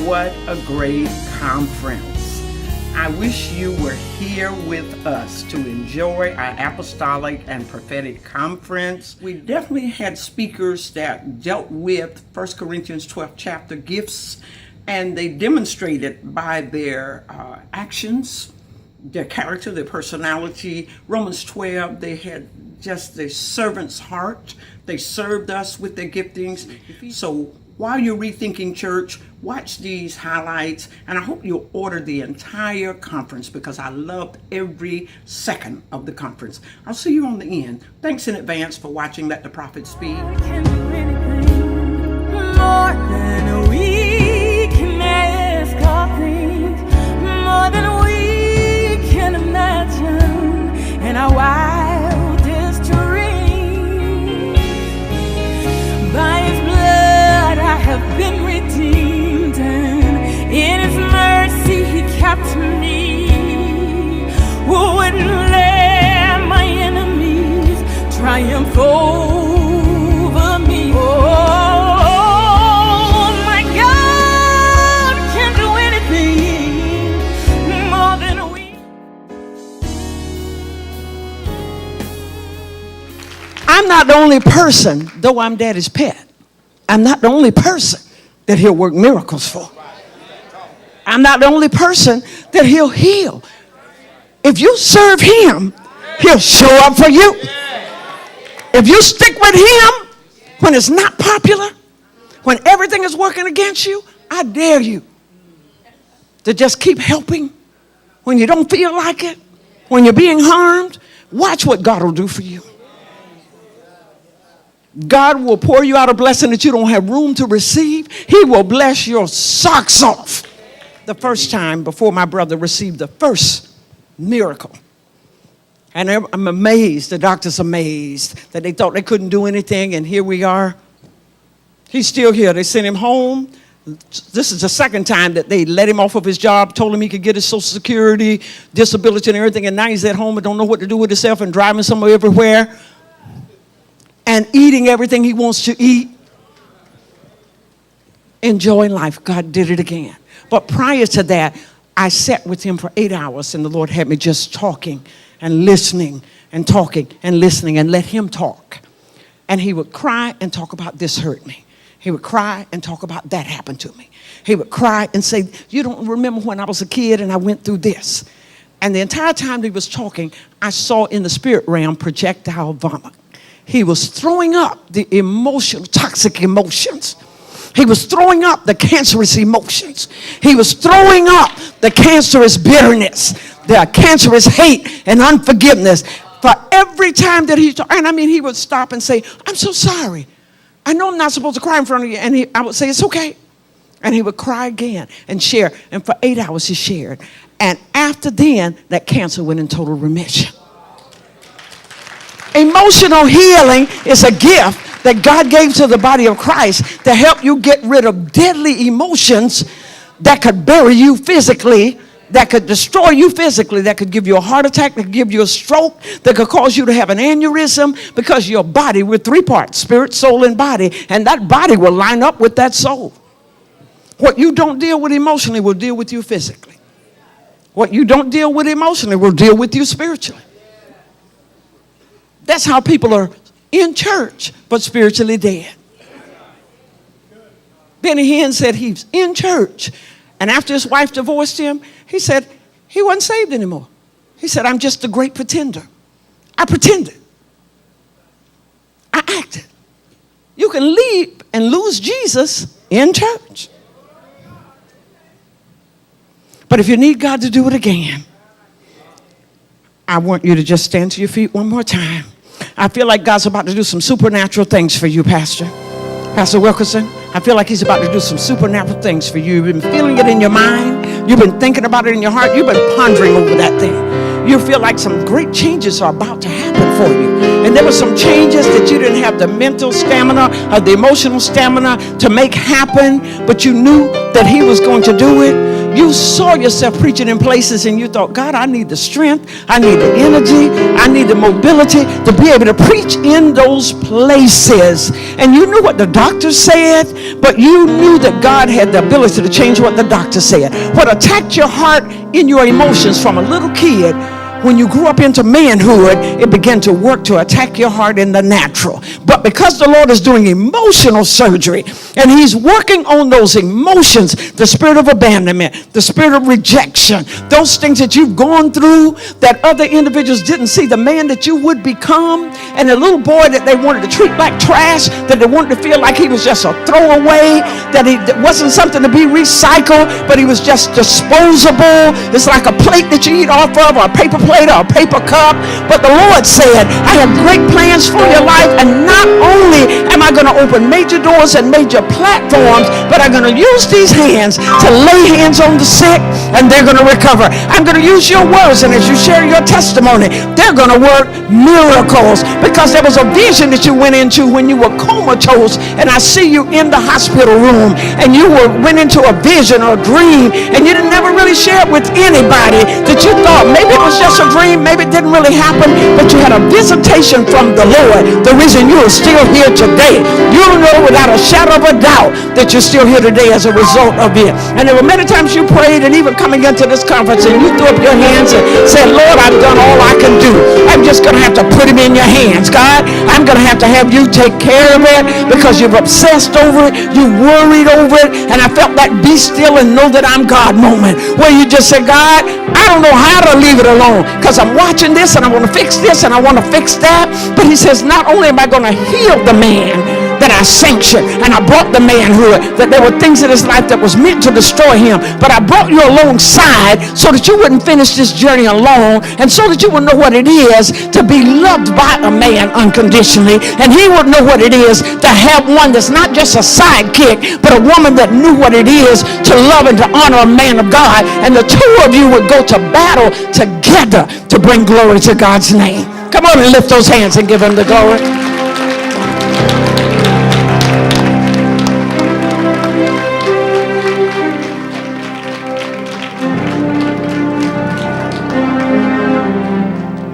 what a great conference. I wish you were here with us to enjoy our apostolic and prophetic conference. We definitely had speakers that dealt with 1 Corinthians 12 chapter gifts, and they demonstrated by their actions, their character, their personality. Romans 12, they had just the servant's heart. They served us with their giftings. So while you're rethinking church, watch these highlights, and I hope you'll order the entire conference because I loved every second of the conference. I'll see you on the end. Thanks in advance for watching Let the Prophet Speak. I can do anything more than we can ask or think, more than we can imagine in our wildest dreams. By His blood I have been redeemed, and in His mercy He kept me. Who wouldn't let my enemies triumph over me? Oh, my God can do anything more than we. I'm not the only person, though I'm daddy's pet. I'm not the only person that He'll work miracles for. I'm not the only person that He'll heal. If you serve Him, He'll show up for you. If you stick with Him when it's not popular, when everything is working against you, I dare you to just keep helping when you don't feel like it, when you're being harmed. Watch what God will do for you. God will pour you out a blessing that you don't have room to receive. He will bless your socks off. The first time before my brother received the first miracle. And I'm amazed, the doctor's amazed that they thought they couldn't do anything, and here we are. He's still here. They sent him home. This is the second time that they let him off of his job, told him he could get his Social Security, disability and everything, and now he's at home and don't know what to do with himself and driving somewhere everywhere and eating everything he wants to eat, enjoying life. God did it again. But prior to that, I sat with him for 8 hours, and the Lord had me just talking and listening and talking and listening and let him talk. And he would cry and talk about this hurt me. He would cry and talk about that happened to me. He would cry and say, you don't remember when I was a kid and I went through this. And the entire time he was talking, I saw in the spirit realm projectile vomit. He was throwing up the toxic emotions. He was throwing up the cancerous emotions. He was throwing up the cancerous bitterness, the cancerous hate and unforgiveness. For every time that he talked, and I mean, he would stop and say, I'm so sorry. I know I'm not supposed to cry in front of you. And I would say, it's okay. And he would cry again and share. And for 8 hours he shared. And after then, that cancer went in total remission. Emotional healing is a gift that God gave to the body of Christ to help you get rid of deadly emotions that could bury you physically, that could destroy you physically, that could give you a heart attack, that could give you a stroke, that could cause you to have an aneurysm, because your body, we're three parts, spirit, soul, and body, and that body will line up with that soul. What you don't deal with emotionally will deal with you physically. What you don't deal with emotionally will deal with you spiritually. That's how people are in church, but spiritually dead. Benny Hinn said he's in church, and after his wife divorced him, he said he wasn't saved anymore. He said, I'm just a great pretender. I pretended. I acted. You can leave and lose Jesus in church. But if you need God to do it again, I want you to just stand to your feet one more time. I feel like God's about to do some supernatural things for you, Pastor Wilkerson. I feel like He's about to do some supernatural things for you. You've been feeling it in your mind. You've been thinking about it in your heart. You've been pondering over that thing. You feel like some great changes are about to happen for you. and there were some changes that you didn't have the mental stamina or the emotional stamina to make happen, but you knew that he was going to do it. You saw yourself preaching in places and you thought, God, I need the strength, I need the energy, I need the mobility to be able to preach in those places. And you knew what the doctor said, but you knew that God had the ability to change what the doctor said. What attacked your heart in your emotions from a little kid, when you grew up into manhood, it began to work to attack your heart in the natural. But because the Lord is doing emotional surgery and he's working on those emotions, the spirit of abandonment, the spirit of rejection, those things that you've gone through that other individuals didn't see the man that you would become, and the little boy that they wanted to treat like trash, that they wanted to feel like he was just a throwaway, that he wasn't something to be recycled, but he was just disposable. It's like a plate that you eat off of, or a paper plate or a paper cup. But the Lord said, I have great plans for your life, and not only am I going to open major doors and major platforms, but I'm going to use these hands to lay hands on the sick and they're going to recover. I'm going to use your words, and as you share your testimony, they're going to work miracles, because there was a vision that you went into when you were comatose, and I see you in the hospital room, and you went into a vision or a dream, and you didn't never really share it with anybody, that you thought maybe it was just a dream, maybe it didn't really happen, but you had a visitation from the Lord. The reason you are still here today, you know without a shadow of a doubt that you're still here today as a result of it. And there were many times you prayed, and even coming into this conference, and you threw up your hands and said, Lord, I've done all I can do. I'm just going to have to put him in your hands, God. I'm going to have you take care of it, because you've obsessed over it, you worried over it, and I felt that be still and know that I'm God moment, where you just said, God, I don't know how to leave it alone, because I'm watching this and I want to fix this and I want to fix that. But he says, not only am I going to heal the man that I sanctioned and I brought the manhood, that there were things in his life that was meant to destroy him, but I brought you alongside so that you wouldn't finish this journey alone, and so that you would know what it is to be loved by a man unconditionally, and he would know what it is to have one that's not just a sidekick, but a woman that knew what it is to love and to honor a man of God, and the two of you would go to battle together to bring glory to God's name. Come on and lift those hands and give him the glory.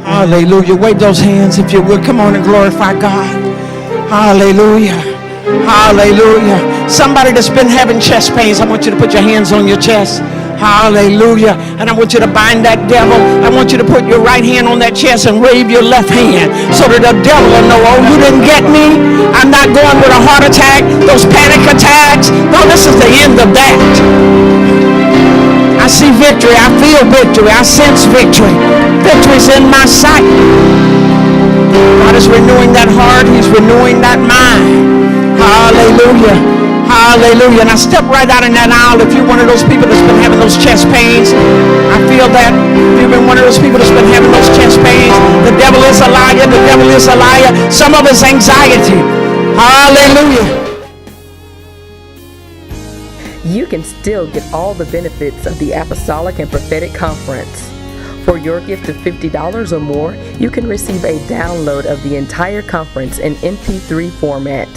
Hallelujah. Wave those hands if you would. Come on and glorify God. Hallelujah. Hallelujah. Somebody that's been having chest pains, I want you to put your hands on your chest. Hallelujah. And I want you to bind that devil. I want you to put your right hand on that chest and wave your left hand so that the devil will know, oh, you didn't get me. I'm not going with a heart attack, those panic attacks. No, this is the end of that. I see victory. I feel victory. I sense victory. Victory's in my sight. God is renewing that heart. He's renewing that mind. Hallelujah. Hallelujah. And I step right out in that aisle. If you're one of those people that's been having those chest pains, I feel that. If you've been one of those people that's been having those chest pains, the devil is a liar. The devil is a liar. Some of it's anxiety. Hallelujah. You can still get all the benefits of the Apostolic and Prophetic Conference. For your gift of $50 or more, you can receive a download of the entire conference in MP3 format.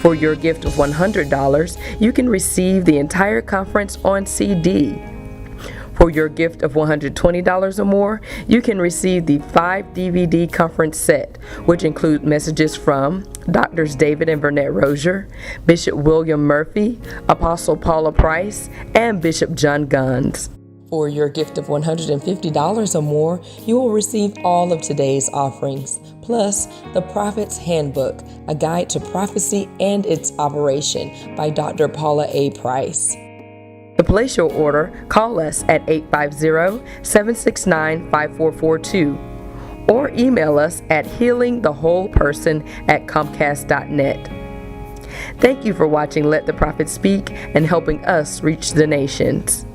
For your gift of $100, you can receive the entire conference on CD. For your gift of $120 or more, you can receive the 5-DVD conference set, which include messages from Drs. David and Vernette-Rosier, Bishop William Murphy, Apostle Paula Price, and Bishop John Guns. For your gift of $150 or more, you will receive all of today's offerings, plus the Prophet's Handbook, a guide to prophecy and its operation by Dr. Paula A. Price. To place your order, call us at 850-769-5442 or email us at healingthewholeperson@comcast.net. Thank you for watching Let the Prophet Speak and helping us reach the nations.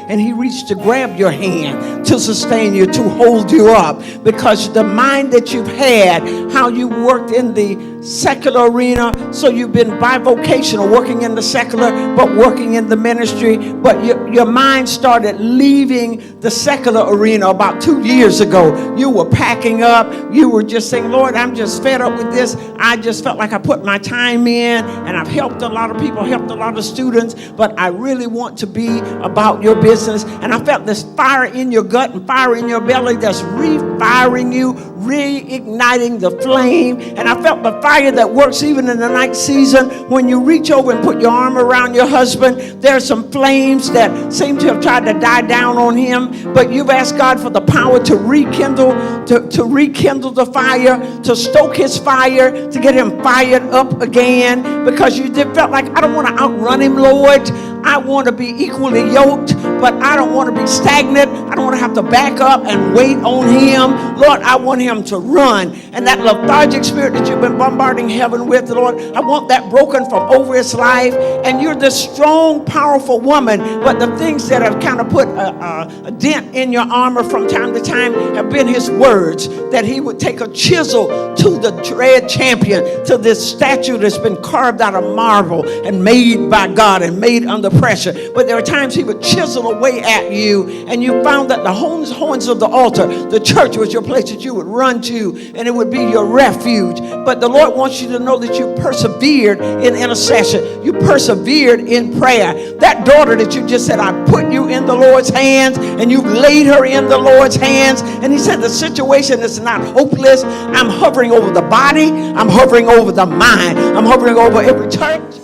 And he reached to grab your hand, to sustain you, to hold you up, because the mind that you've had, how you worked in the secular arena, so you've been bivocational, working in the secular but working in the ministry, but your mind started leaving the secular arena about 2 years ago. You were packing up. You were just saying, Lord, I'm just fed up with this. I just felt like I put my time in, and I've helped a lot of people, helped a lot of students, but I really want to be about your business. And I felt this fire in your gut and fire in your belly that's refiring you, reigniting the flame. And I felt the fire that works even in the night season. When you reach over and put your arm around your husband, there's some flames that seem to have tried to die down on him, but you've asked God for the power to rekindle, to rekindle the fire, to stoke his fire, to get him fired up again, because you felt like, I don't want to outrun him, Lord. I want to be equally yoked, but I don't want to be stagnant. I don't want to have to back up and wait on him. Lord, I want him to run. And that lethargic spirit that you've been bombarding heaven with, Lord, I want that broken from over his life. And you're this strong, powerful woman, but the things that have kind of put a dent in your armor from time to time have been his words, that he would take a chisel to the dread champion, to this statue that's been carved out of marble and made by God and made under pressure. But there are times he would chisel away at you, and you found that the horns of the altar, the church, was your place that you would run to, and it would be your refuge. But the Lord wants you to know that you persevered in intercession. You persevered in prayer. That daughter that you just said, I put you in the Lord's hands, and you've laid her in the Lord's hands. And he said, the situation is not hopeless. I'm hovering over the body. I'm hovering over the mind. I'm hovering over every church.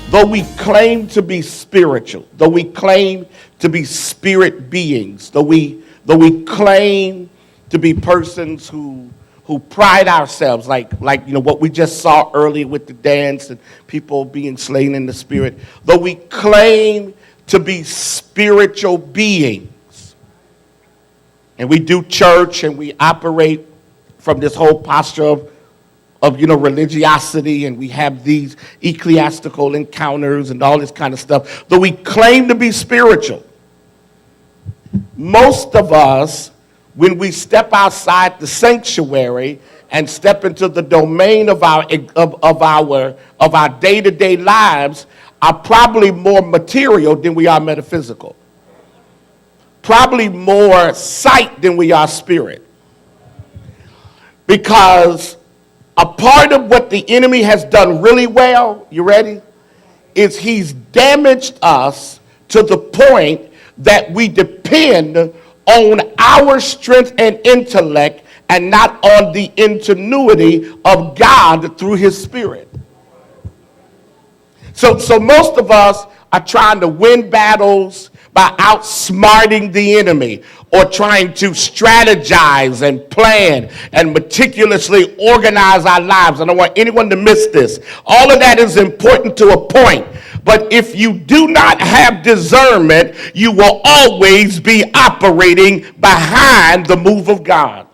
Though we claim to be spiritual, though we claim to be spirit beings, though we claim to be persons who pride ourselves, like what we just saw earlier with the dance and people being slain in the spirit, though we claim to be spiritual beings, and we do church and we operate from this whole posture of religiosity, and we have these ecclesiastical encounters and all this kind of stuff, though we claim to be spiritual, most of us, when we step outside the sanctuary and step into the domain of our day-to-day lives, are probably more material than we are metaphysical, probably more sight than we are spirit, because a part of what the enemy has done really well, you ready, is he's damaged us to the point that we depend on our strength and intellect and not on the ingenuity of God through his spirit. So most of us are trying to win battles by outsmarting the enemy, or trying to strategize and plan and meticulously organize our lives. I don't want anyone to miss this. All of that is important to a point. But if you do not have discernment, you will always be operating behind the move of God.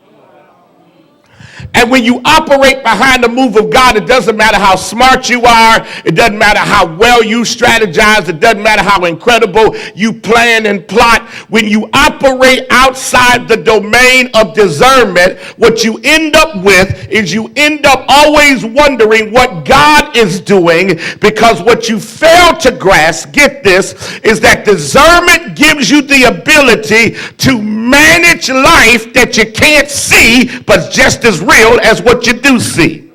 And when you operate behind the move of God, it doesn't matter how smart you are. It doesn't matter how well you strategize. It doesn't matter how incredible you plan and plot. When you operate outside the domain of discernment, what you end up with is you end up always wondering what God is doing, because what you fail to grasp, get this, is that discernment gives you the ability to manage life that you can't see, but just as real as what you do see.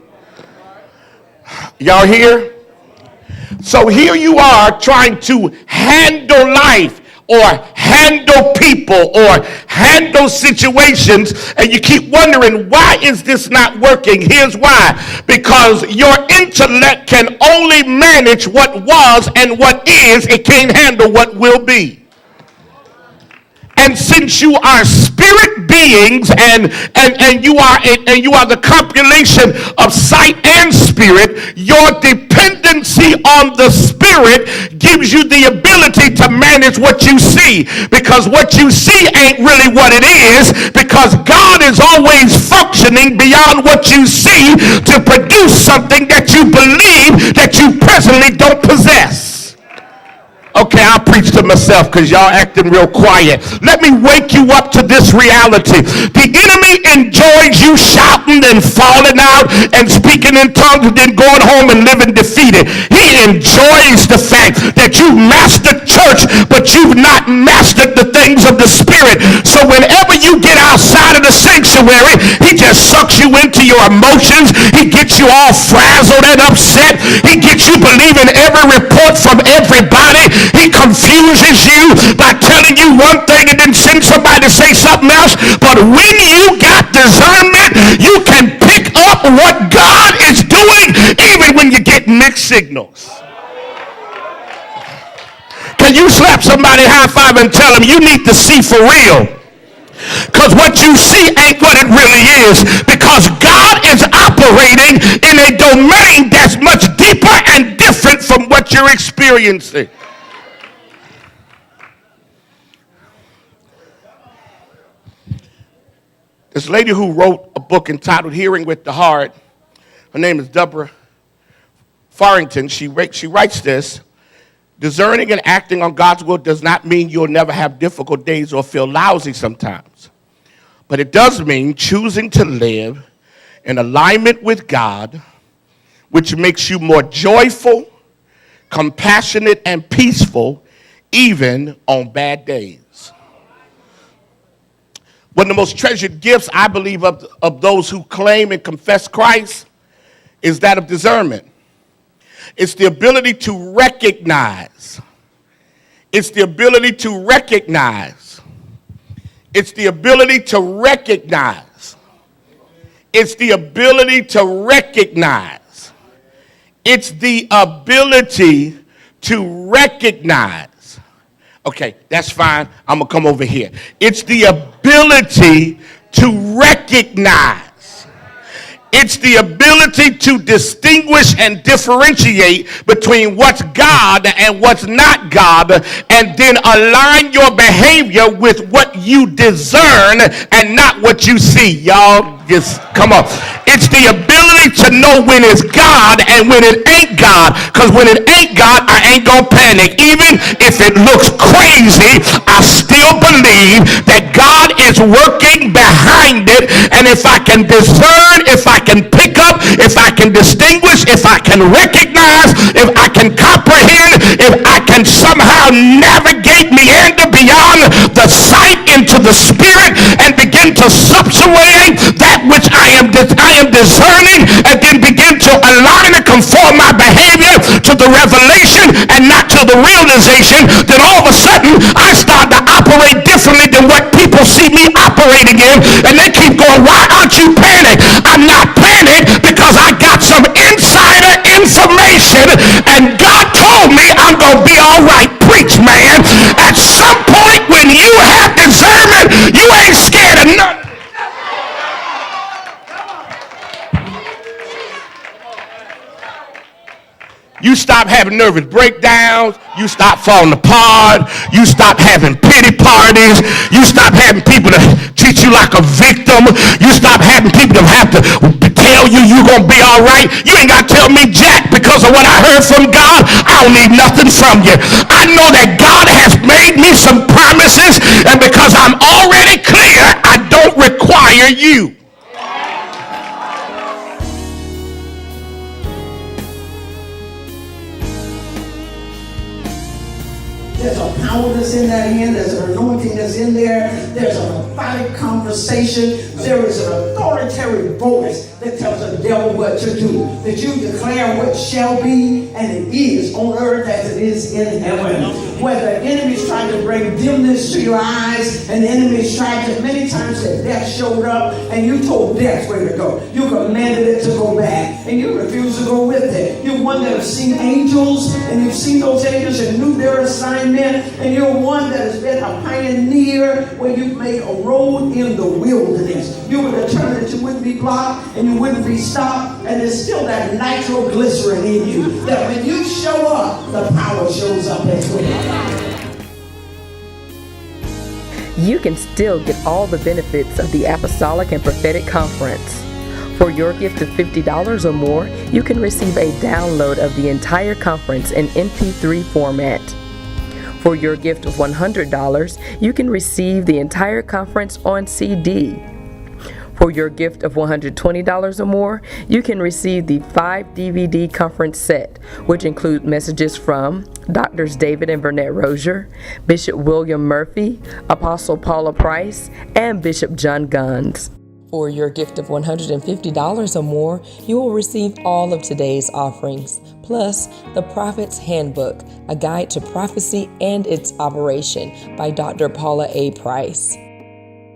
Y'all here? So here you are trying to handle life, or handle people, or handle situations, and you keep wondering, why is this not working? Here's why. Because your intellect can only manage what was and what is. It can't handle what will be. And since you are spirit beings, and you are the compilation of sight and spirit, your dependency on the spirit gives you the ability to manage what you see, because what you see ain't really what it is, because God is always functioning beyond what you see to produce something that you believe that you presently don't possess. Okay, I'll preach to myself because y'all acting real quiet. Let me wake you up to this reality. The enemy enjoys you shouting and falling out and speaking in tongues and then going home and living defeated. He enjoys the fact that you mastered church, but you've not mastered the things of the Spirit. So whenever you get outside of the sanctuary, he just sucks you into your emotions. He gets you all frazzled and upset. He gets you believing every report from everybody. He confuses you by telling you one thing and then send somebody to say something else. But when you got discernment, you can pick up what God is doing even when you get mixed signals. Can you slap somebody high five and tell them you need to see for real? Because what you see ain't what it really is. Because God is operating in a domain that's much deeper and different from what you're experiencing. This lady who wrote a book entitled Hearing with the Heart, her name is Deborah Farrington. She writes this: discerning and acting on God's will does not mean you'll never have difficult days or feel lousy sometimes. But it does mean choosing to live in alignment with God, which makes you more joyful, compassionate, and peaceful, even on bad days. One of the most treasured gifts, I believe, of those who claim and confess Christ is that of discernment. It's the ability to recognize. It's the ability to recognize. It's the ability to recognize. It's the ability to recognize. It's the ability to recognize. Okay, that's fine. I'm going to come over here. It's the ability to recognize. It's the ability to distinguish and differentiate between what's God and what's not God, and then align your behavior with what you discern and not what you see. Y'all just come on. It's the ability to know when it's God and when it ain't God. Because when it ain't God, I ain't gonna panic. Even if it looks crazy, I still believe that God is working behind it. And if I can discern, if I can pick up, if I can distinguish, if I can recognize, if I can comprehend, if I can somehow navigate, meander beyond the sight into the spirit and begin to subsuade that which I am discerning, and then begin to align and conform my behavior to the revelation and not to the realization, then all of a sudden I start to operate differently than what people see me operating in, and they keep going, why aren't you panicked? I'm not panicked because I got some insider information, and God told me I'm going to be all right. Preach, man. At some point when you have discernment, you ain't scared of nothing. You stop having nervous breakdowns. You stop falling apart. You stop having pity parties. You stop having people to treat you like a victim. You stop having people to have to tell you you're going to be all right. You ain't got to tell me jack because of what I heard from God. I don't need nothing from you. I know that God has made me some promises, and because I'm already clear, I don't require you. There's a power that's in that hand. There's an anointing that's in there. There's a prophetic conversation. There is an authoritarian voice that tells the devil what to do. That you declare what shall be, and it is on earth as it is in heaven. Where the enemies tried to bring dimness to your eyes, and the enemies tried to, many times that death showed up, and you told death where to go. You commanded it to go back, and you refused to go with it. You're one that has seen angels, and you've seen those angels and knew their assignment. And you're one that has been a pioneer where you've made a road in the wilderness. You were determined that you wouldn't be blocked and you wouldn't be stopped. And there's still that nitroglycerin in you that when you show up, the power shows up as well. You can still get all the benefits of the Apostolic and Prophetic Conference. For your gift of $50 or more, you can receive a download of the entire conference in MP3 format. For your gift of $100, you can receive the entire conference on CD. For your gift of $120 or more, you can receive the 5-DVD conference set, which include messages from Drs. David and Vernette-Rosier, Bishop William Murphy, Apostle Paula Price, and Bishop John Guns. For your gift of $150 or more, you will receive all of today's offerings, plus the Prophet's Handbook, a guide to prophecy and its operation by Dr. Paula A. Price.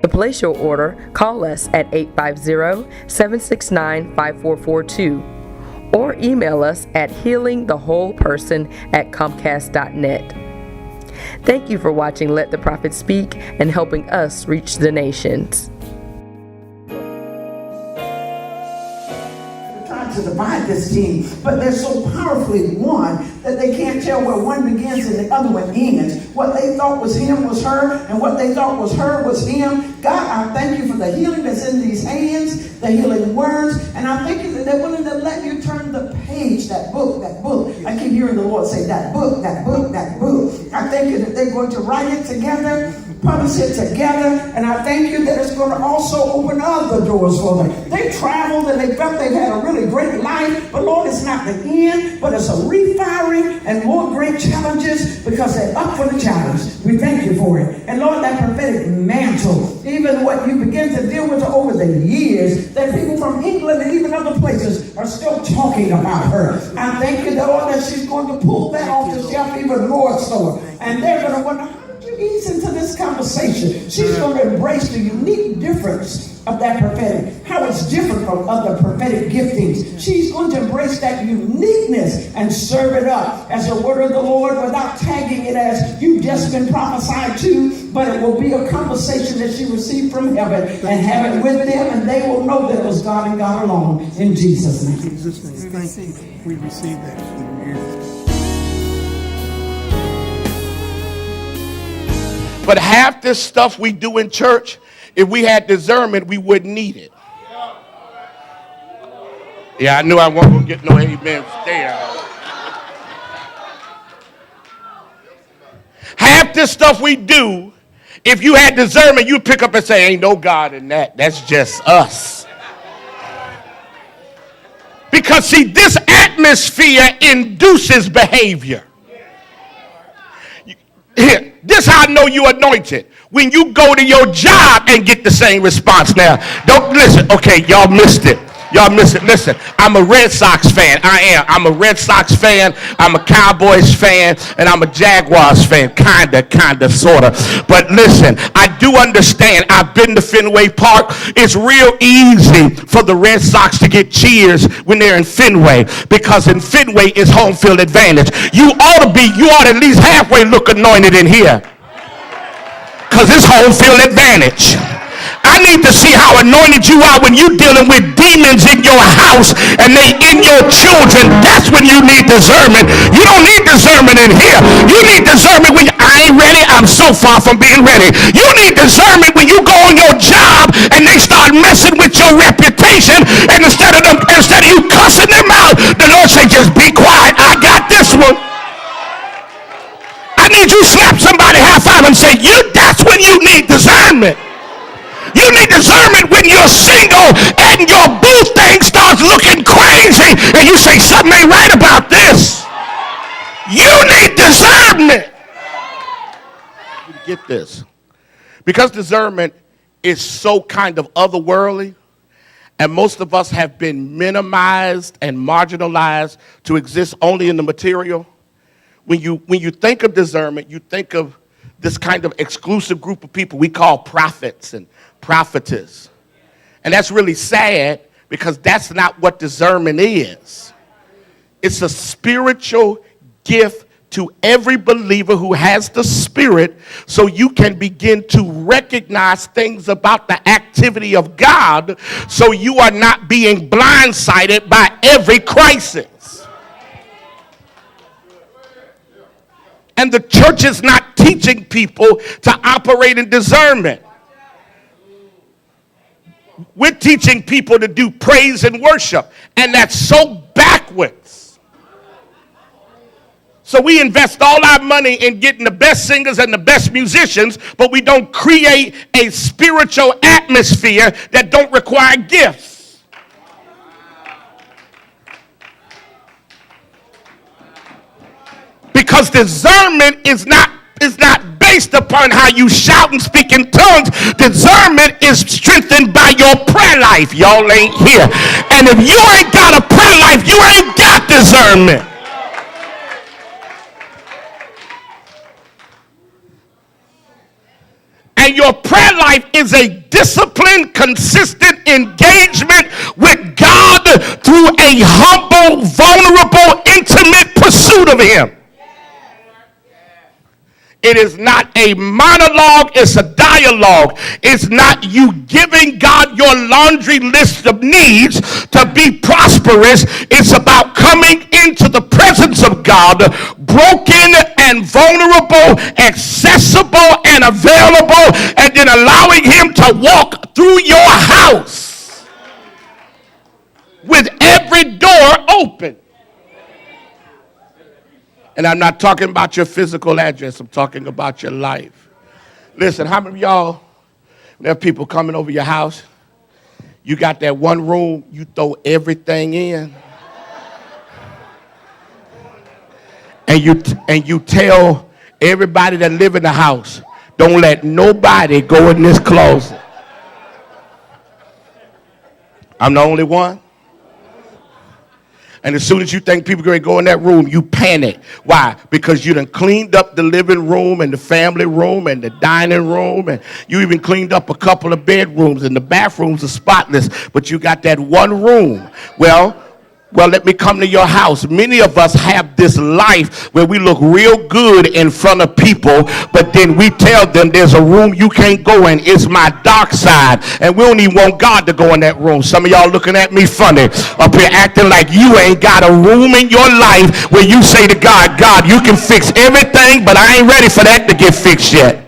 To place your order, call us at 850-769-5442 or email us at healingthewholeperson@comcast.net. Thank you for watching Let the Prophet Speak and helping us reach the nations. To divide this team, but they're so powerfully one that they can't tell where one begins and the other one ends. What they thought was him was her, and what they thought was her was him. God, I thank you for the healing that's in these hands, the healing words, and I thank you that they're willing to let you turn the page, that book. I keep hearing the Lord say, that book. I thank you that they're going to write it together, publish it together, and I thank you that it's going to also open other doors for them. They traveled and they felt they've had a really great life, but Lord, it's not the end, but it's a refiring and more great challenges because they're up for the challenge. We thank you for it. And Lord, that prophetic mantle, even what you begin to deal with over the years, that people from England and even other places are still talking about her. I thank you, Lord, that she's going to pull that off the shelf even more so. And they're going to wonder, ease into this conversation. She's going to embrace the unique difference of that prophetic, how it's different from other prophetic giftings. She's going to embrace that uniqueness and serve it up as a word of the Lord without tagging it as you've just been prophesied to, but it will be a conversation that she received from heaven and have it with them, and they will know that it was God and God alone. In Jesus' name. In Jesus' name. Thank you. We receive that from you. But half this stuff we do in church, if we had discernment, we wouldn't need it. Yeah, I knew I wasn't going to get no amen there. Half this stuff we do, if you had discernment, you'd pick up and say, ain't no God in that. That's just us. Because, see, this atmosphere induces behavior. Here, this how I know you anointed. When you go to your job and get the same response. Now, don't listen. Okay, y'all missed it. Listen, I'm a Red Sox fan. I'm a Red Sox fan. I'm a Cowboys fan. And I'm a Jaguars fan. Kinda, sorta. But listen, I do understand. I've been to Fenway Park. It's real easy for the Red Sox to get cheers when they're in Fenway. Because in Fenway is home field advantage. You ought to at least halfway look anointed in here. Because it's home field advantage. I need to see how anointed you are when you're dealing with demons in your house and they in your children. That's when you need discernment. You don't need discernment in here. You need discernment when I ain't ready. I'm so far from being ready. You need discernment when you go on your job and they start messing with your reputation, and instead of you cussing them out, the Lord say, just be quiet. I got this one. I need you to slap somebody high five and say, that's when you need discernment. You need discernment when you're single and your boo thing starts looking crazy and you say something ain't right about this. You need discernment. You get this. Because discernment is so kind of otherworldly, and most of us have been minimized and marginalized to exist only in the material. When you think of discernment, you think of this kind of exclusive group of people we call prophets and prophetess. And that's really sad because that's not what discernment is. It's a spiritual gift to every believer who has the Spirit, so you can begin to recognize things about the activity of God, so you are not being blindsided by every crisis. And the church is not teaching people to operate in discernment. We're teaching people to do praise and worship, and that's so backwards. So we invest all our money in getting the best singers and the best musicians, but we don't create a spiritual atmosphere that don't require gifts. Because discernment is not based upon how you shout and speak in tongues. Discernment is strengthened by your prayer life. Y'all ain't here. And if you ain't got a prayer life, you ain't got discernment. And your prayer life is a disciplined, consistent engagement with God through a humble, vulnerable, intimate pursuit of Him. It is not a monologue, it's a dialogue. It's not you giving God your laundry list of needs to be prosperous. It's about coming into the presence of God, broken and vulnerable, accessible and available, and then allowing Him to walk through your house with every door open. And I'm not talking about your physical address. I'm talking about your life. Listen, how many of y'all, when there are people coming over your house, you got that one room, you throw everything in, and you tell everybody that live in the house, don't let nobody go in this closet. I'm the only one. And as soon as you think people are going to go in that room, you panic. Why? Because you done cleaned up the living room and the family room and the dining room. And you even cleaned up a couple of bedrooms, and the bathrooms are spotless. But you got that one room. Well, let me come to your house. Many of us have this life where we look real good in front of people, but then we tell them there's a room you can't go in. It's my dark side. And we don't even want God to go in that room. Some of y'all looking at me funny up here acting like you ain't got a room in your life where you say to God, God, you can fix everything, but I ain't ready for that to get fixed yet.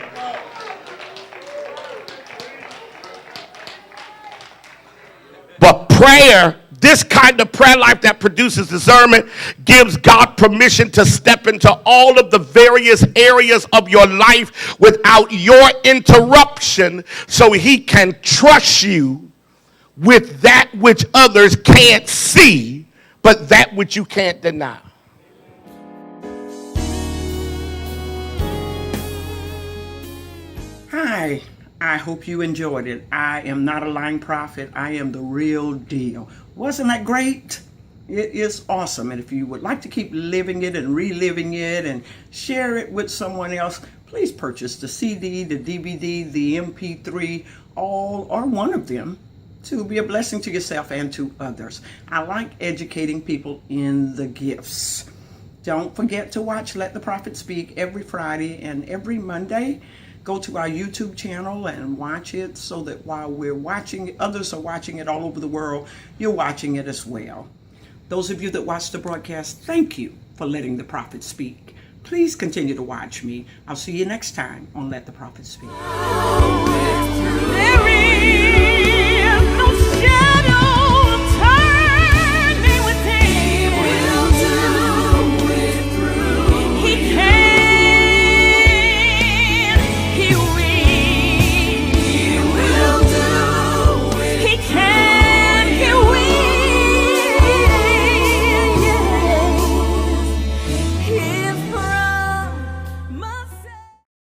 But prayer, this kind of prayer life that produces discernment, gives God permission to step into all of the various areas of your life without your interruption, so He can trust you with that which others can't see, but that which you can't deny. Hi, I hope you enjoyed it. I am not a lying prophet. I am the real deal. Wasn't that great? It is awesome. And if you would like to keep living it and reliving it and share it with someone else, please purchase the CD, the DVD, the MP3, all or one of them, to be a blessing to yourself and to others. I like educating people in the gifts. Don't forget to watch Let the Prophet Speak every Friday and every Monday. Go to our YouTube channel and watch it, so that while we're watching, others are watching it all over the world, you're watching it as well. Those of you that watch the broadcast, thank you for letting the prophet speak. Please continue to watch me. I'll see you next time on Let the Prophet Speak. Mary.